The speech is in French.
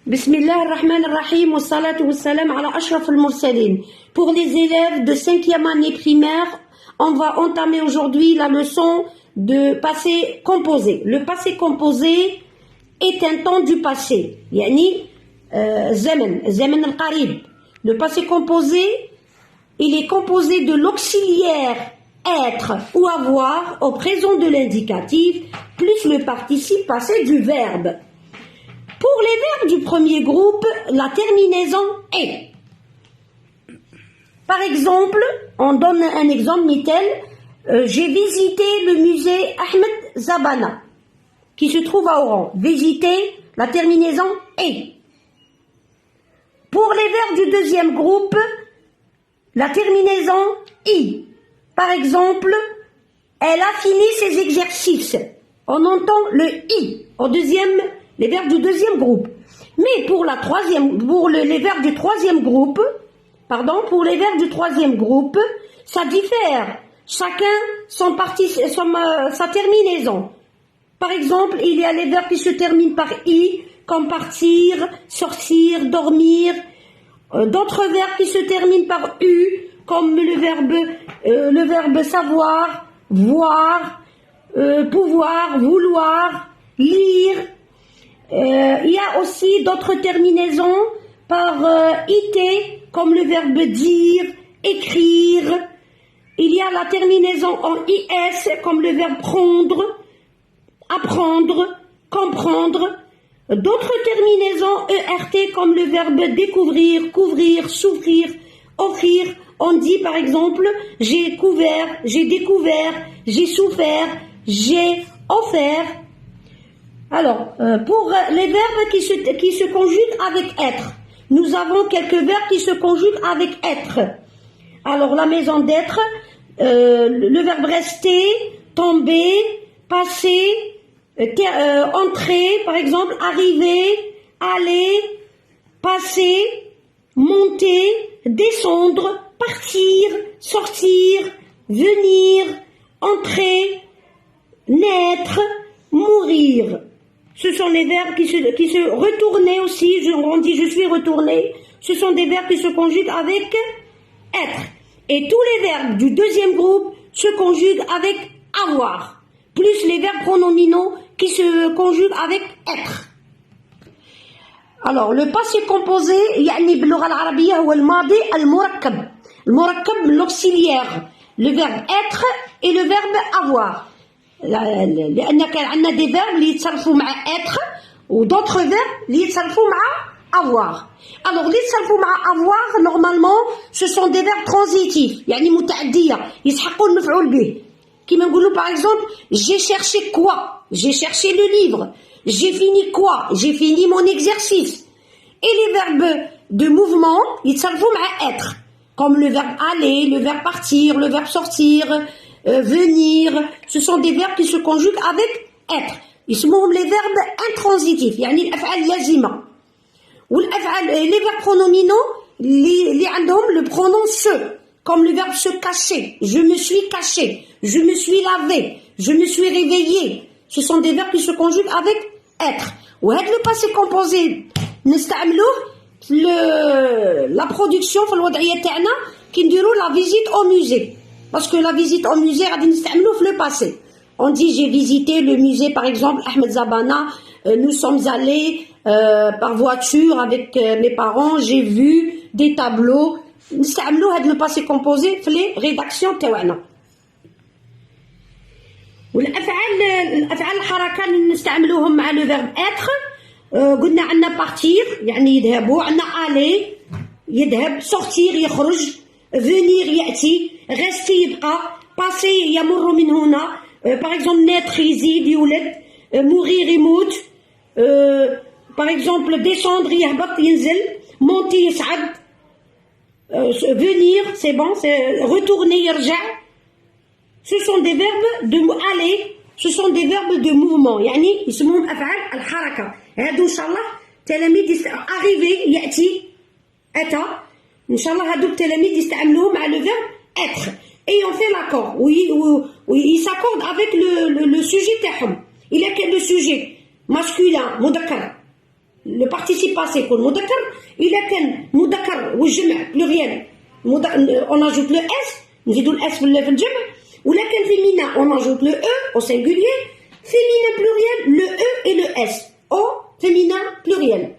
Bismillah ar-Rahman ar-Rahim wa salatu wa salam ala ashraf al-mursalin. Pour les élèves de 5e année primaire, on va entamer aujourd'hui la leçon de passé composé. Le passé composé est un temps du passé, yani zaman al-qarib. Le passé composé, il est composé de l'auxiliaire être ou avoir au présent de l'indicatif plus le participe passé du verbe. Pour les verbes du premier groupe, la terminaison est. Par exemple, on donne un exemple, Mitel, j'ai visité le musée Ahmed Zabana, qui se trouve à Oran. Visiter, la terminaison est. Pour les verbes du deuxième groupe, la terminaison i. Par exemple, elle a fini ses exercices. On entend le i au deuxième, les verbes du deuxième groupe. Mais pour les verbes du troisième groupe, pour les verbes du troisième groupe, ça diffère. Chacun sa terminaison. Par exemple, il y a les verbes qui se terminent par i, comme partir, sortir, dormir. D'autres verbes qui se terminent par u, comme le verbe savoir, voir, pouvoir, vouloir, lire. Il y a aussi d'autres terminaisons par it, comme le verbe dire, écrire. Il y a la terminaison en is, comme le verbe prendre, apprendre, comprendre. D'autres terminaisons ERT, comme le verbe découvrir, couvrir, s'ouvrir, offrir. On dit par exemple, j'ai couvert, j'ai découvert, j'ai souffert, j'ai offert. Alors, pour les verbes qui se conjuguent avec être, nous avons quelques verbes qui se conjuguent avec être. Alors, la maison d'être, le verbe rester, tomber, passer, entrer, par exemple, arriver, aller, passer, monter, descendre, partir, sortir, venir, entrer, naître, mourir. Ce sont les verbes qui se retourner aussi. On dit je suis retourné. Ce sont des verbes qui se conjuguent avec être. Et tous les verbes du deuxième groupe se conjuguent avec avoir. Plus les verbes pronominaux qui se conjuguent avec être. Alors, le passé composé, يعني باللغة العربية هو الماضي المركب. المركب l'auxiliaire. Le verbe être et le verbe avoir. لأن كان عندنا des verbes اللي يتصرفوا مع être و d'autres verbes اللي يتصرفوا مع avoir. Alors, اللي يتصرفوا مع avoir, normalement, ce sont des verbes transitifs, يعني متعدية, يسحقوا المفعول به. كيما نقولوا par exemple, j'ai cherché quoi? J'ai cherché le livre. J'ai fini quoi? J'ai fini mon exercice. Et les verbes de mouvement, يتصرفوا مع être, comme le verbe aller, le verbe partir, le verbe sortir, venir. Ce sont des verbes qui se conjuguent avec être. يسموهم les verbes intransitifs, يعني الأفعال اللازمة. والأفعال les verbes pronominaux اللي عندهم le pronom se, comme le verbe se cacher. Je me suis caché, je me suis lavé, je me suis réveillé. Ce sont des verbes qui se conjuguent avec être. وهذا le passé composé نستعملوه la production في الوضعية تاعنا كي نديروا la visite au musée. Parce que la visite au musée غادي نستعملوه في le passé. On dit j'ai visité le musée par exemple Ahmed Zabana, nous sommes allés par voiture avec mes parents, j'ai vu des tableaux. نستعملوا هذا le passé composé في les rédactions تاعنا. والافعال الحركه اللي نستعملوهم مع لو فيرب اتر قلنا عندنا بارتير يعني يذهبوا, عندنا الي يذهب, سورتير يخرج, فينير ياتي, ريستي يبقى, باسي يمر من هنا, باغ اكزومبل نيتر يزيد يولد, مورير يموت, باغ اكزومبل ديسوندر يهبط ينزل, مونتي يصعد, venir c'est bon, c'est retourner يرجع. Ce sont des verbes de aller, ce sont des verbes de mouvement, يعني يسموهم أفعال الحركة. هادو إن شاء الله تلاميذ arriver يأتي أتى. إن شاء الله هادو التلاميذ يستعملوهم مع le verbe être. Et on fait l'accord. où ils s'accordent avec le sujet تاعهم. Il y a que le sujet masculin, مذكر. le participe passé pour المذكر إذا كان مذكر والجمع pluriel on ajoute le S نزيدو ال S في الجمع ولا كان féminin on ajoute le E au singulier féminin pluriel le E et le S au féminin pluriel.